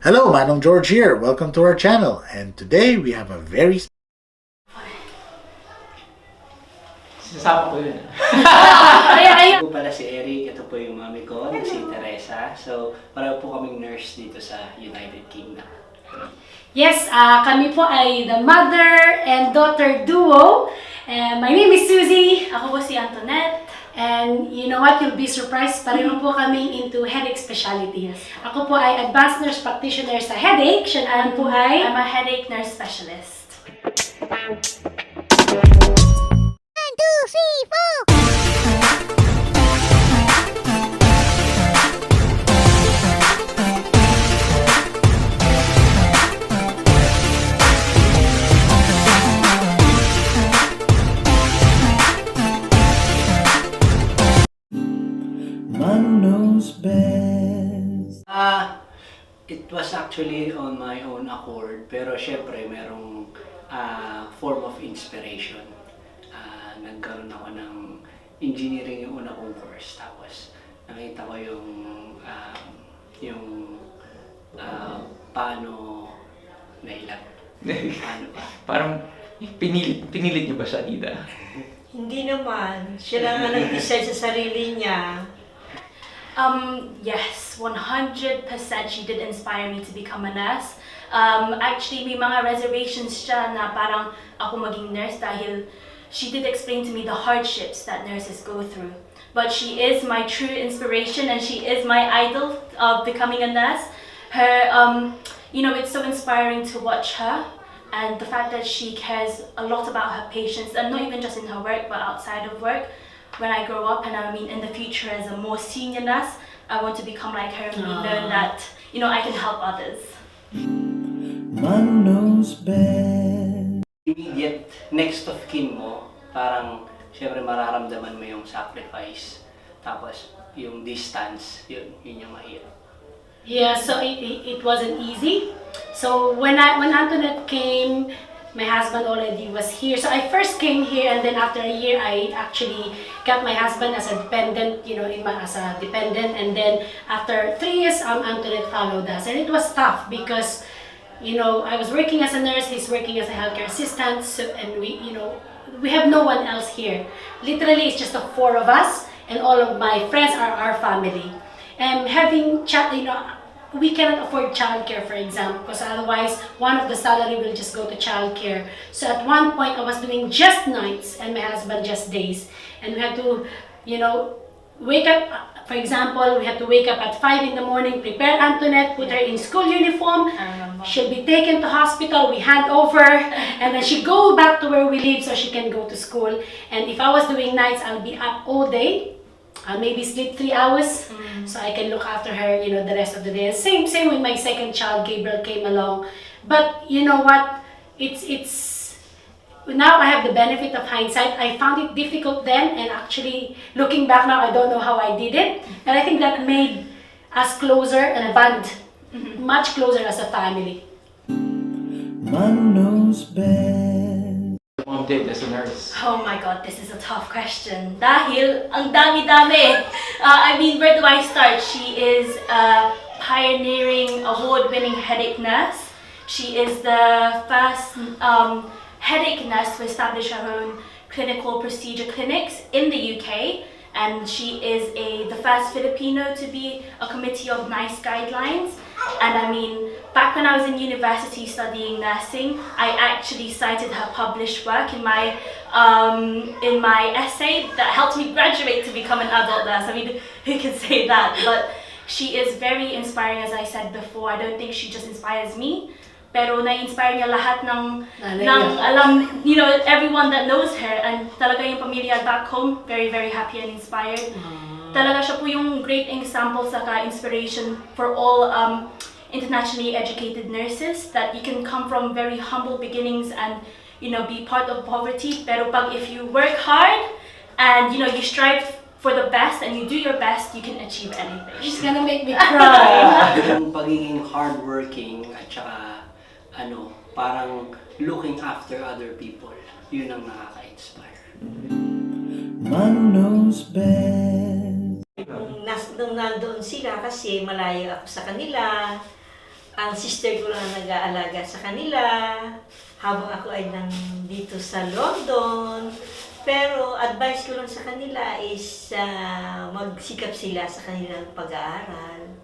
Hello, Manong George here. Welcome to our channel. And today we have a very Sasama ko yun. Ito pala si Eric, ito po yung mami ko, si Teresa. So, pareho po kaming nurse dito sa United Kingdom. Yes, kami po ay the mother and daughter duo. My name is Susie. Ako po si Antoinette. And you know what, you'll be surprised, pareho po kami into headache specialty. Ako po ay advanced nurse practitioner sa headache. Siya naman po ay I'm a headache nurse specialist. 1, 2, 3, 4. Manong knows best. It was actually on my own accord, pero syempre merong form of inspiration. Nagkaroon ako ng engineering yung una kong course, tapos nakita ko yung paano nailag. Paano ba? Parang pinilit niyo ba siya, Ida? Hindi naman. Siya lang ang nag-decide sa sarili niya. Yes, 100% she did inspire me to become a nurse. Actually, may mga reservations siya na parang ako maging nurse dahil she did explain to me the hardships that nurses go through. But she is my true inspiration and she is my idol of becoming a nurse. Her, it's so inspiring to watch her and the fact that she cares a lot about her patients and not even just in her work but outside of work. When I grow up and in the future as a more senior nurse, I want to become like her and learn that, I can help others. Manong knows best. Immediate next of kin mo, parang syempre mararamdaman mo yung sacrifice. Tapos yung distance, yun yung mahirap. yeah. So it wasn't easy. So when Antoinette came, my husband already was here. So I first came here, and then after a year, I actually got my husband as a dependent, as a dependent. And then after 3 years, Antoinette followed us, and it was tough because, I was working as a nurse, he's working as a healthcare assistant, so, and we have no one else here. Literally, it's just the 4 of us, and all of my friends are our family. And having we cannot afford childcare, for example, because otherwise one of the salary will just go to childcare. So at one point I was doing just nights and my husband just days, and we had to, wake up. For example, we had to wake up at 5 in the morning, prepare Antoinette, put her in school uniform. She'll be taken to hospital. We hand over, and then she go back to where we live so she can go to school. And if I was doing nights, I'll be up all day. I'll maybe sleep 3 hours so I can look after her, the rest of the day. Same with my second child, Gabriel came along. But you know what? It's now I have the benefit of hindsight. I found it difficult then, and actually looking back now, I don't know how I did it. And I think that made us closer and bond much closer as a family. Manong knows best. Mom did as a nurse. Oh my God, this is a tough question. Dahil ang dami-dami. Where do I start? She is a pioneering, award-winning headache nurse. She is the first headache nurse to establish her own clinical procedure clinics in the UK. And she is the first Filipino to be a committee of NICE guidelines. And back when I was in university studying nursing, I actually cited her published work in my essay that helped me graduate to become an adult nurse. Who can say that? But she is very inspiring, as I said before. I don't think she just inspires me, pero na-inspire niya lahat ng everyone that knows her, and talaga yung pamilya back home, very, very happy and inspired. Talaga siya po yung great example saka inspiration for all internationally educated nurses, that you can come from very humble beginnings and be part of poverty, pero if you work hard and you strive for the best and you do your best, you can achieve anything. She's gonna make me cry. Yung pagiging hardworking at saka parang looking after other people, yun ang nakaka-inspire. Manong knows best. 'Nung nandoon sila kasi malayo ako sa kanila, Ang sister ko lang nag-aalaga sa kanila habang ako ay nandito sa London. Pero advice ko lang sa kanila is magsikap sila sa kanilang pag-aaral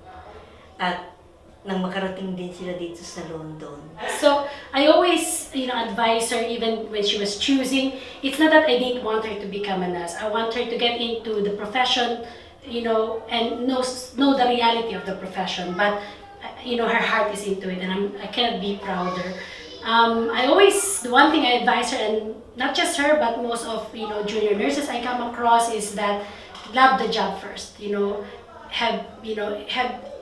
at nang makarating din sila dito sa London. So I always, advise her even when she was choosing. It's not that I didn't want her to become a nurse. I want her to get into the profession, and know the reality of the profession. But her heart is into it, and I cannot be prouder. The one thing I advise her, and not just her, but most of junior nurses I come across, is that love the job first. Have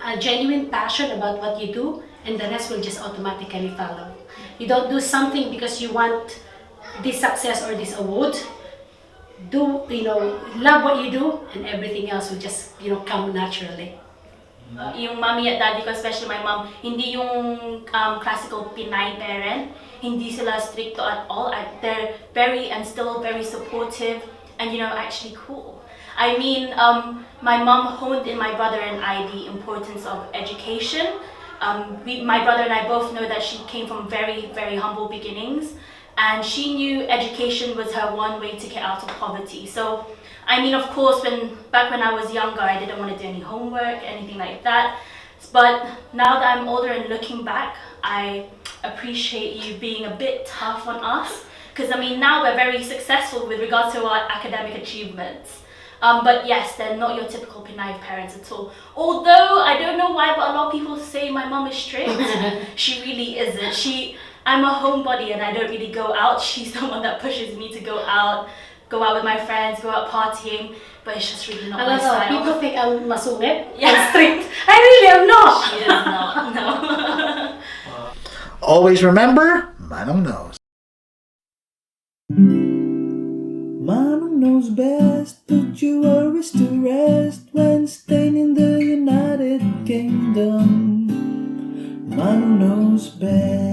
a genuine passion about what you do, and the rest will just automatically follow. You don't do something because you want this success or this award. Love what you do, and everything else will just come naturally. Yung mommy at daddy ko, especially my mom, hindi yung classical Pinay parent. Hindi sila stricto at all. They're very and still very supportive and actually cool. I mean, my mom honed in my brother and I the importance of education. My brother and I both know that she came from very, very humble beginnings, and she knew education was her one way to get out of poverty. So, I mean, of course, back when I was younger, I didn't want to do any homework, anything like that. But now that I'm older and looking back, I appreciate you being a bit tough on us. Because, I mean, now we're very successful with regards to our academic achievements. But yes, they're not your typical Pinay parents at all. Although, I don't know why, but a lot of people say my mom is strict. She really isn't. I'm a homebody and I don't really go out. She's the one that pushes me to go out with my friends, go out partying. But it's just really not my style. People think I'm masungit and strict. I really am not. She is not, no. Always remember, Manong knows. Manong knows best, put your worries to rest when staying in the United Kingdom. Manong knows best.